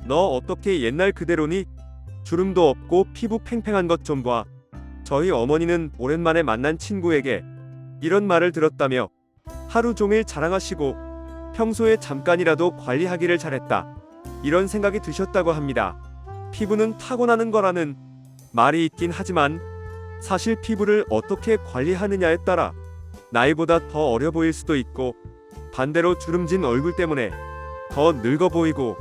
너 어떻게 옛날 그대로니? 주름도 없고 피부 팽팽한 것 좀 봐. 저희 어머니는 오랜만에 만난 친구에게 이런 말을 들었다며 하루 종일 자랑하시고 평소에 잠깐이라도 관리하기를 잘했다, 이런 생각이 드셨다고 합니다. 피부는 타고나는 거라는 말이 있긴 하지만 사실 피부를 어떻게 관리하느냐에 따라 나이보다 더 어려 보일 수도 있고, 반대로 주름진 얼굴 때문에 더 늙어 보이고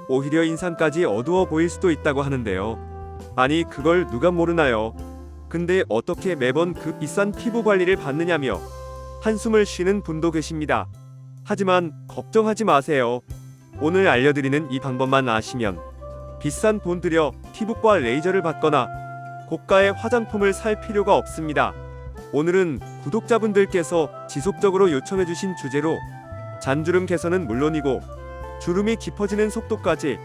오히려 인상까지 어두워 보일 수도 있다고 하는데요. 아니, 그걸 누가 모르나요? 근데 어떻게 매번 그 비싼 피부 관리를 받느냐며 한숨을 쉬는 분도 계십니다. 하지만 걱정하지 마세요. 오늘 알려드리는 이 방법만 아시면 비싼 돈 들여 피부과 레이저를 받거나 고가의 화장품을 살 필요가 없습니다. 오늘은 구독자분들께서 지속적으로 요청해주신 주제로 잔주름 개선은 물론이고 주름이 깊어지는 속도까지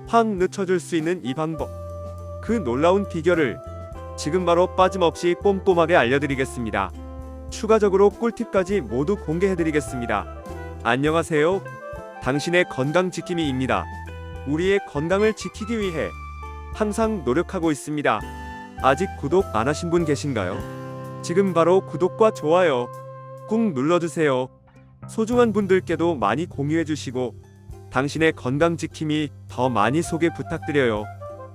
확 늦춰줄 수 있는 이 방법, 그 놀라운 비결을 지금 바로 빠짐없이 꼼꼼하게 알려드리겠습니다. 추가적으로 꿀팁까지 모두 공개해드리겠습니다. 안녕하세요. 당신의 건강지킴이입니다. 우리의 건강을 지키기 위해 항상 노력하고 있습니다. 아직 구독 안 하신 분 계신가요? 지금 바로 구독과 좋아요 꾹 눌러주세요. 소중한 분들께도 많이 공유해주시고 당신의 건강지킴이 더 많이 소개 부탁드려요.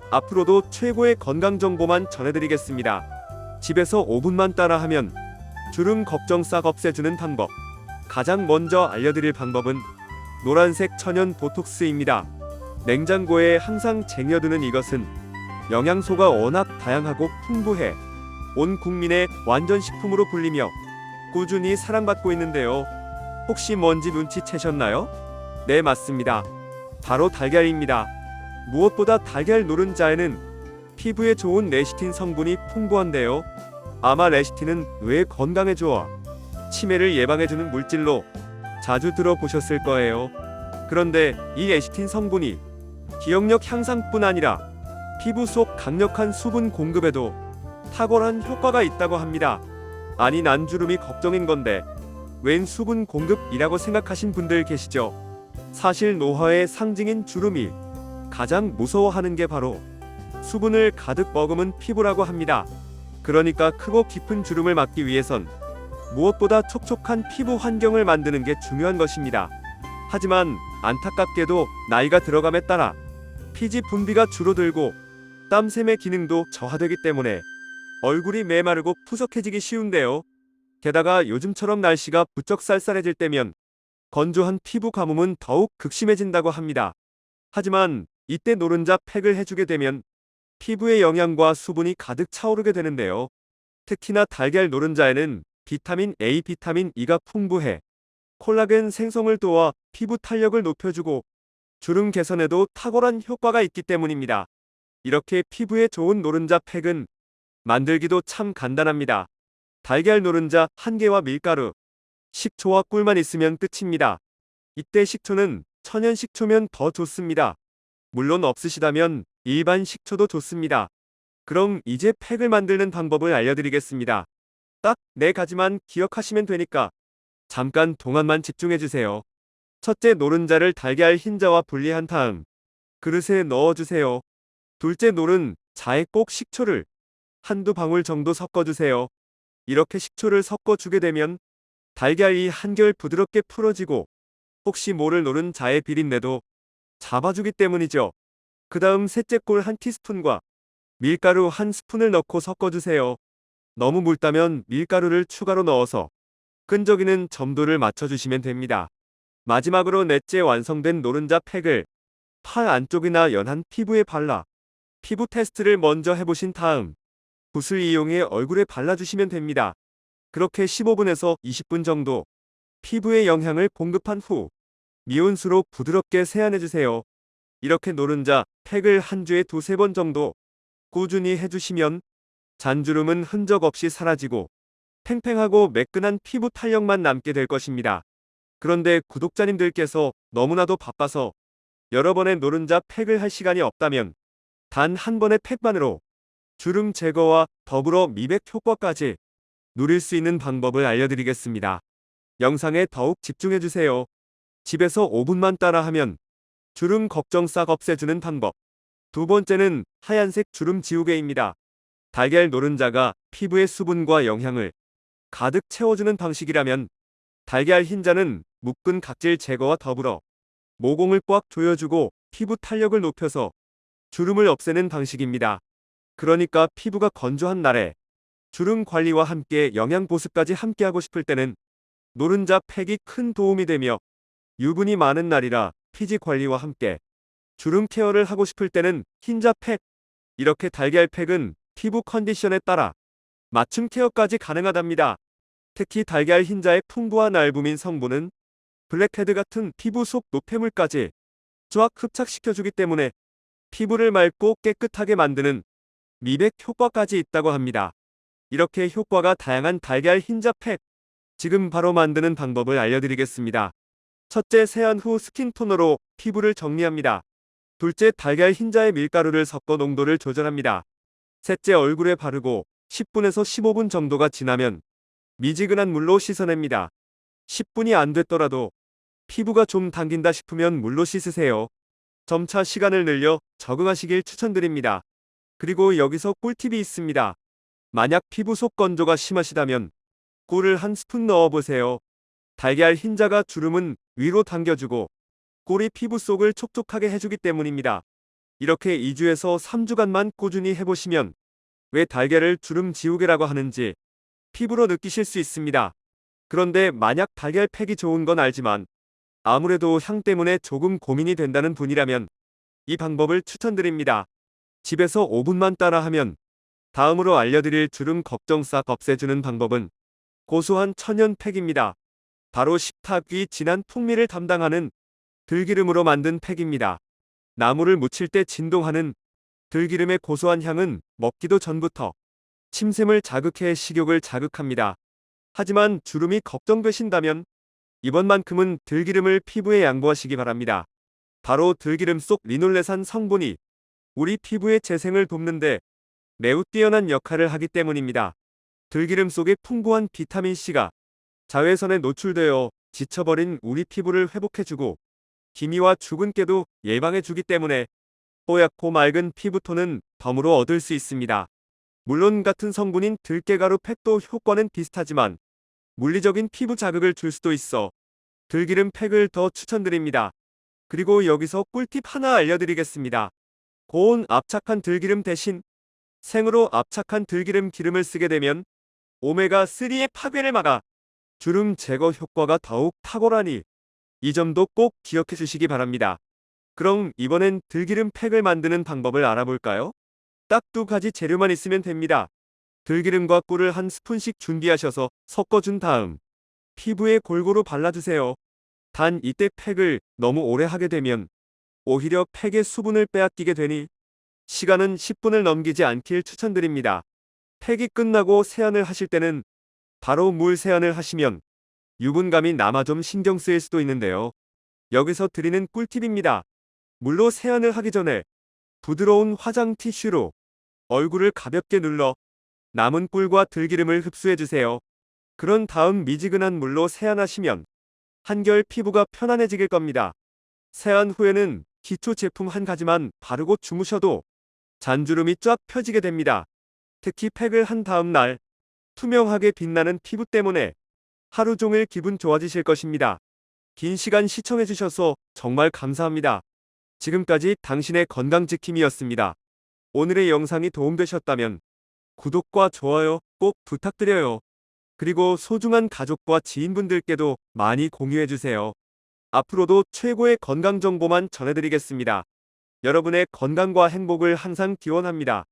앞으로도 최고의 건강정보만 전해드리겠습니다. 집에서 5분만 따라하면 주름 걱정 싹 없애주는 방법. 가장 먼저 알려드릴 방법은 노란색 천연 보톡스입니다. 냉장고에 항상 쟁여두는 이것은 영양소가 워낙 다양하고 풍부해 온 국민의 완전식품으로 불리며 꾸준히 사랑받고 있는데요. 혹시 뭔지 눈치채셨나요? 네, 맞습니다. 바로 달걀입니다. 무엇보다 달걀 노른자에는 피부에 좋은 레시틴 성분이 풍부한데요. 아마 레시틴은 왜 건강에 좋아, 치매를 예방해주는 물질로 자주 들어보셨을 거예요. 그런데 이 레시틴 성분이 기억력 향상뿐 아니라 피부 속 강력한 수분 공급에도 탁월한 효과가 있다고 합니다. 아니, 난 주름이 걱정인 건데 웬 수분 공급이라고 생각하신 분들 계시죠? 사실 노화의 상징인 주름이 가장 무서워하는 게 바로 수분을 가득 머금은 피부라고 합니다. 그러니까 크고 깊은 주름을 막기 위해선 무엇보다 촉촉한 피부 환경을 만드는 게 중요한 것입니다. 하지만 안타깝게도 나이가 들어감에 따라 피지 분비가 줄어들고 땀샘의 기능도 저하되기 때문에 얼굴이 메마르고 푸석해지기 쉬운데요. 게다가 요즘처럼 날씨가 부쩍 쌀쌀해질 때면 건조한 피부 가뭄은 더욱 극심해진다고 합니다. 하지만 이때 노른자 팩을 해주게 되면 피부의 영양과 수분이 가득 차오르게 되는데요. 특히나 달걀 노른자에는 비타민 A, 비타민 E가 풍부해 콜라겐 생성을 도와 피부 탄력을 높여주고 주름 개선에도 탁월한 효과가 있기 때문입니다. 이렇게 피부에 좋은 노른자 팩은 만들기도 참 간단합니다. 달걀 노른자 1개와 밀가루, 식초와 꿀만 있으면 끝입니다. 이때 식초는 천연 식초면 더 좋습니다. 물론 없으시다면 일반 식초도 좋습니다. 그럼 이제 팩을 만드는 방법을 알려드리겠습니다. 딱 4가지만 기억하시면 되니까 잠깐 동안만 집중해주세요. 첫째, 노른자를 달걀 흰자와 분리한 다음 그릇에 넣어주세요. 둘째, 노른자에 꼭 식초를 한두 방울 정도 섞어주세요. 이렇게 식초를 섞어주게 되면 달걀이 한결 부드럽게 풀어지고 혹시 모를 노른자의 비린내도 잡아주기 때문이죠. 그 다음 셋째, 꿀 1티스푼과 밀가루 1스푼을 넣고 섞어주세요. 너무 묽다면 밀가루를 추가로 넣어서 끈적이는 점도를 맞춰주시면 됩니다. 마지막으로 넷째, 완성된 노른자 팩을 팔 안쪽이나 연한 피부에 발라 피부 테스트를 먼저 해보신 다음 붓을 이용해 얼굴에 발라주시면 됩니다. 그렇게 15분에서 20분 정도 피부에 영향을 공급한 후 미온수로 부드럽게 세안해주세요. 이렇게 노른자 팩을 한 주에 2~3번 정도 꾸준히 해주시면 잔주름은 흔적 없이 사라지고 팽팽하고 매끈한 피부 탄력만 남게 될 것입니다. 그런데 구독자님들께서 너무나도 바빠서 여러 번의 노른자 팩을 할 시간이 없다면 단 한 번의 팩만으로 주름 제거와 더불어 미백 효과까지 누릴 수 있는 방법을 알려드리겠습니다. 영상에 더욱 집중해주세요. 집에서 5분만 따라하면 주름 걱정 싹 없애주는 방법. 두 번째는 하얀색 주름 지우개입니다. 달걀 노른자가 피부의 수분과 영양을 가득 채워주는 방식이라면 달걀 흰자는 묶은 각질 제거와 더불어 모공을 꽉 조여주고 피부 탄력을 높여서 주름을 없애는 방식입니다. 그러니까 피부가 건조한 날에 주름 관리와 함께 영양 보습까지 함께하고 싶을 때는 노른자 팩이 큰 도움이 되며, 유분이 많은 날이라 피지 관리와 함께 주름 케어를 하고 싶을 때는 흰자 팩. 이렇게 달걀 팩은 피부 컨디션에 따라 맞춤 케어까지 가능하답니다. 특히 달걀 흰자의 풍부한 알부민 성분은 블랙헤드 같은 피부 속 노폐물까지 쫙 흡착시켜주기 때문에 피부를 맑고 깨끗하게 만드는 미백 효과까지 있다고 합니다. 이렇게 효과가 다양한 달걀 흰자 팩, 지금 바로 만드는 방법을 알려드리겠습니다. 첫째, 세안 후 스킨토너로 피부를 정리합니다. 둘째, 달걀 흰자에 밀가루를 섞어 농도를 조절합니다. 셋째, 얼굴에 바르고 10분에서 15분 정도가 지나면 미지근한 물로 씻어냅니다. 10분이 안 됐더라도 피부가 좀 당긴다 싶으면 물로 씻으세요. 점차 시간을 늘려 적응하시길 추천드립니다. 그리고 여기서 꿀팁이 있습니다. 만약 피부 속 건조가 심하시다면 꿀을 한 스푼 넣어보세요. 달걀 흰자가 주름은 위로 당겨주고 꿀이 피부 속을 촉촉하게 해주기 때문입니다. 이렇게 2주에서 3주간만 꾸준히 해보시면 왜 달걀을 주름 지우개라고 하는지 피부로 느끼실 수 있습니다. 그런데 만약 달걀 팩이 좋은 건 알지만 아무래도 향 때문에 조금 고민이 된다는 분이라면 이 방법을 추천드립니다. 집에서 5분만 따라하면 다음으로 알려드릴 주름 걱정 싹 없애주는 방법은 고소한 천연 팩입니다. 바로 식탁 위 진한 풍미를 담당하는 들기름으로 만든 팩입니다. 나무를 묻힐 때 진동하는 들기름의 고소한 향은 먹기도 전부터 침샘을 자극해 식욕을 자극합니다. 하지만 주름이 걱정되신다면 이번만큼은 들기름을 피부에 양보하시기 바랍니다. 바로 들기름 속 리놀레산 성분이 우리 피부의 재생을 돕는데 매우 뛰어난 역할을 하기 때문입니다. 들기름 속의 풍부한 비타민C가 자외선에 노출되어 지쳐버린 우리 피부를 회복해주고 기미와 주근깨도 예방해주기 때문에 뽀얗고 맑은 피부톤은 덤으로 얻을 수 있습니다. 물론 같은 성분인 들깨가루 팩도 효과는 비슷하지만 물리적인 피부 자극을 줄 수도 있어 들기름 팩을 더 추천드립니다. 그리고 여기서 꿀팁 하나 알려드리겠습니다. 고온 압착한 들기름 대신 생으로 압착한 들기름 기름을 쓰게 되면 오메가3의 파괴를 막아 주름 제거 효과가 더욱 탁월하니 이 점도 꼭 기억해 주시기 바랍니다. 그럼 이번엔 들기름 팩을 만드는 방법을 알아볼까요? 딱 두 가지 재료만 있으면 됩니다. 들기름과 꿀을 한 스푼씩 준비하셔서 섞어준 다음 피부에 골고루 발라주세요. 단 이때 팩을 너무 오래 하게 되면 오히려 팩의 수분을 빼앗기게 되니 시간은 10분을 넘기지 않길 추천드립니다. 팩이 끝나고 세안을 하실 때는 바로 물 세안을 하시면 유분감이 남아 좀 신경 쓰일 수도 있는데요. 여기서 드리는 꿀팁입니다. 물로 세안을 하기 전에 부드러운 화장 티슈로 얼굴을 가볍게 눌러 남은 꿀과 들기름을 흡수해주세요. 그런 다음 미지근한 물로 세안하시면 한결 피부가 편안해지길 겁니다. 세안 후에는 기초 제품 한 가지만 바르고 주무셔도 잔주름이 쫙 펴지게 됩니다. 특히 팩을 한 다음 날 투명하게 빛나는 피부 때문에 하루 종일 기분 좋아지실 것입니다. 긴 시간 시청해주셔서 정말 감사합니다. 지금까지 당신의 건강지킴이였습니다. 오늘의 영상이 도움되셨다면 구독과 좋아요 꼭 부탁드려요. 그리고 소중한 가족과 지인분들께도 많이 공유해주세요. 앞으로도 최고의 건강 정보만 전해드리겠습니다. 여러분의 건강과 행복을 항상 기원합니다.